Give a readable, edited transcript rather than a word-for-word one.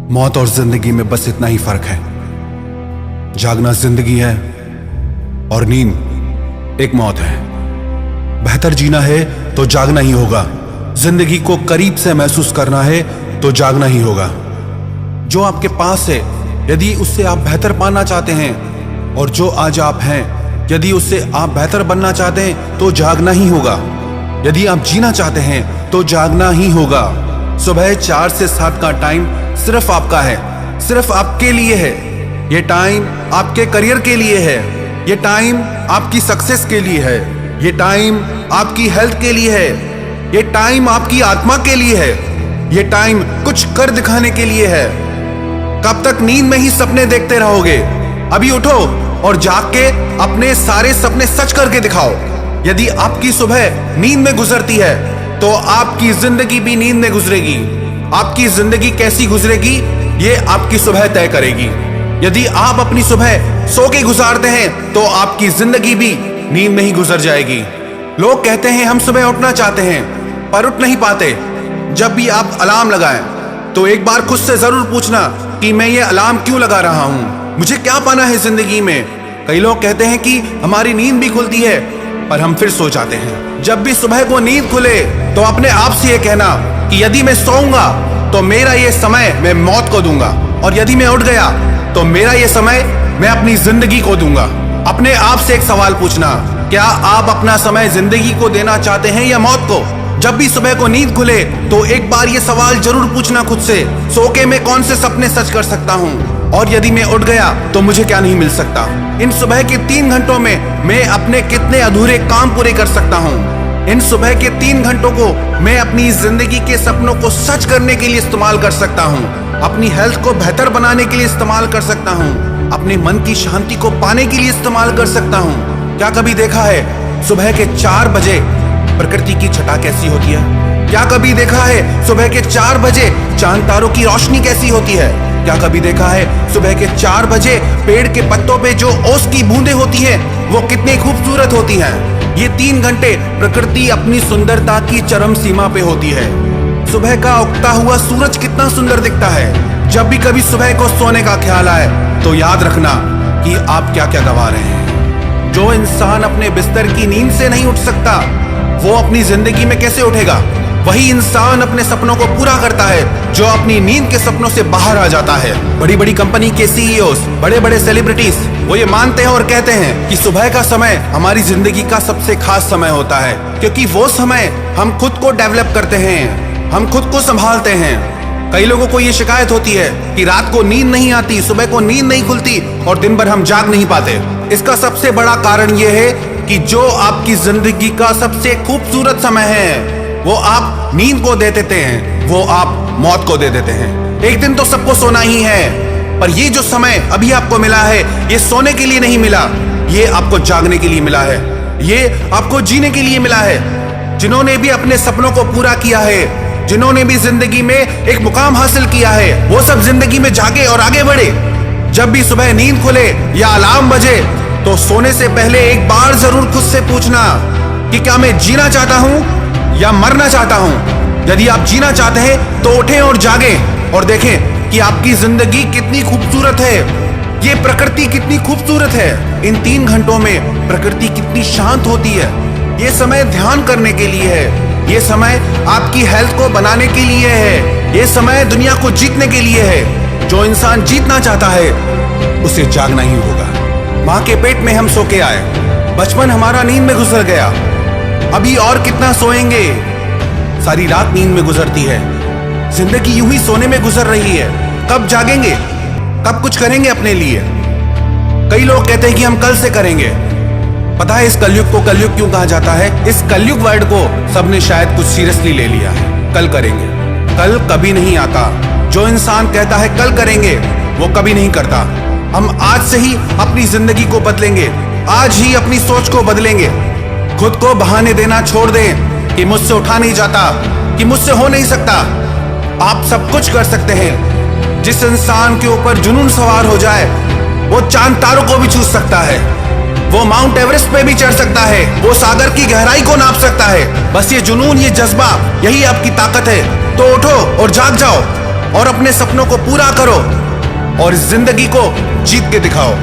मौत और जिंदगी में बस इतना ही फर्क है। जागना जिंदगी है और नींद एक मौत है। बेहतर जीना है तो जागना ही होगा। जिंदगी को करीब से महसूस करना है तो जागना ही होगा। जो आपके पास है यदि उससे आप बेहतर पाना चाहते हैं, और जो आज आप हैं यदि उससे आप बेहतर बनना चाहते हैं तो जागना ही होगा। यदि आप जीना चाहते हैं तो जागना ही होगा। सुबह 4 से 7 का टाइम सिर्फ आपका है, सिर्फ आपके लिए है। ये टाइम आपके करियर के लिए है, ये टाइम आपकी सक्सेस के लिए है, ये टाइम आपकी हेल्थ के लिए है, ये टाइम आपकी आत्मा के लिए है, ये टाइम कुछ कर दिखाने के लिए है। कब तक नींद में ही सपने देखते रहोगे? अभी उठो और जाग के अपने सारे सपने सच करके दिखाओ। यदि आपकी सुबह नींद में गुजरती है तो आपकी जिंदगी भी नींद में गुजरेगी। आपकी जिंदगी कैसी गुजरेगी ये आपकी सुबह तय करेगी। यदि आप अपनी सुबह सो के गुजारते हैं तो आपकी जिंदगी भी नींद में ही गुजर जाएगी। लोग कहते हैं हम सुबह उठना चाहते हैं पर उठ नहीं पाते। जब भी आप अलार्म लगाएं तो एक बार खुद से जरूर पूछना कि मैं ये अलार्म क्यों लगा रहा हूं, मुझे क्या पाना है जिंदगी में। कई लोग कहते हैं कि हमारी नींद भी खुलती है पर हम फिर सो जाते हैं। जब भी सुबह को नींद खुले तो अपने आप से ये कहना कि यदि मैं सोऊंगा तो मेरा ये समय मैं मौत को दूंगा, और यदि मैं उठ गया तो मेरा ये समय मैं अपनी जिंदगी को दूंगा। अपने आप से एक सवाल पूछना, क्या आप अपना समय जिंदगी को देना चाहते हैं या मौत को? जब भी सुबह को नींद खुले तो एक बार ये सवाल जरूर पूछना खुद से, सो के मैं कौन से सपने सच कर सकता हूँ, और यदि मैं उठ गया तो मुझे क्या नहीं मिल सकता। इन सुबह के 3 घंटों में मैं अपने कितने अधूरे काम पूरे कर सकता हूँ। इन सुबह के 3 घंटों को मैं अपनी जिंदगी के सपनों को सच करने के लिए इस्तेमाल कर सकता हूँ, अपनी हेल्थ को बेहतर बनाने के लिए इस्तेमाल कर सकता हूँ, अपने मन की शांति को पाने के लिए इस्तेमाल कर सकता हूँ। क्या कभी देखा है सुबह के 4 बजे प्रकृति की छटा कैसी होती है? क्या कभी देखा है सुबह के 4 बजे चांद तारों की रोशनी कैसी होती है? क्या कभी देखा है सुबह के 4 बजे पेड़ के पत्तों पे जो ओस की बूंदें होती हैं वो कितनी खूबसूरत होती हैं? ये 3 घंटे प्रकृति अपनी सुंदरता की चरम सीमा पे होती है। सुबह का उगता हुआ सूरज कितना सुंदर दिखता है। जब भी कभी सुबह को सोने का ख्याल आए तो याद रखना कि आप क्या क्या गवा रहे हैं। जो इंसान अपने बिस्तर की नींद से नहीं उठ सकता वो अपनी जिंदगी में कैसे उठेगा? वही इंसान अपने सपनों को पूरा करता है जो अपनी नींद के सपनों से बाहर आ जाता है। बड़ी बड़ी कंपनी के सीईओज, बड़े बड़े सेलिब्रिटीज वो ये मानते हैं और कहते हैं कि सुबह का समय हमारी जिंदगी का सबसे खास समय होता है, क्योंकि वो समय हम खुद को डेवलप करते हैं, हम खुद को संभालते हैं। कई लोगों को ये शिकायत होती है कि रात को नींद नहीं आती, सुबह को नींद नहीं खुलती और दिन भर हम जाग नहीं पाते। इसका सबसे बड़ा कारण ये है कि जो आपकी जिंदगी का सबसे खूबसूरत समय है वो आप नींद को दे देते हैं, वो आप मौत को दे देते हैं। एक दिन तो सबको सोना ही है, पर ये जो समय अभी आपको मिला है ये सोने के लिए नहीं मिला, ये आपको जागने के लिए मिला है, ये आपको जीने के लिए मिला है। जिन्होंने भी अपने सपनों को पूरा किया है, जिन्होंने भी जिंदगी में एक मुकाम हासिल किया है, वो सब जिंदगी में जागे और आगे बढ़े। जब भी सुबह नींद खुले या अलार्म बजे तो सोने से पहले एक बार जरूर खुद से पूछना कि क्या मैं जीना चाहता हूं या मरना चाहता हूं। यदि आप जीना चाहते हैं तो उठें और जागें और देखें कि आपकी जिंदगी कितनी खूबसूरत है, ये प्रकृति कितनी खूबसूरत है। इन 3 घंटों में प्रकृति कितनी शांत होती है। ये समय ध्यान करने के लिए है, ये समय आपकी हेल्थ को बनाने के लिए है, ये समय दुनिया को जीतने के लिए है। जो इंसान जीतना चाहता है उसे जागना ही होगा। माँ के पेट में हम सो के आए, बचपन हमारा नींद में गुजर गया, अभी और कितना सोएंगे? सारी रात नींद में गुजरती है, जिंदगी यूं ही सोने में गुजर रही है। कब जागेंगे? कब कुछ करेंगे अपने लिए? कई लोग कहते हैं कि हम कल से करेंगे। पता है इस कलयुग को कलयुग क्यों कहा जाता है? इस कलयुग वर्ड को सबने शायद कुछ सीरियसली ले लिया है। कल करेंगे, कल कभी नहीं आता। जो इंसान कहता है कल करेंगे वो कभी नहीं करता। हम आज से ही अपनी जिंदगी को बदलेंगे, आज ही अपनी सोच को बदलेंगे। खुद को बहाने देना छोड़ दें कि मुझसे उठा नहीं जाता, कि मुझसे हो नहीं सकता। आप सब कुछ कर सकते हैं। जिस इंसान के ऊपर जुनून सवार हो जाए वो चांद तारों को भी छू सकता है, वो माउंट एवरेस्ट पे भी चढ़ सकता है, वो सागर की गहराई को नाप सकता है। बस ये जुनून, ये जज्बा, यही आपकी ताकत है। तो उठो और जाग जाओ। और अपने सपनों को पूरा करो और इस जिंदगी को जीत के दिखाओ।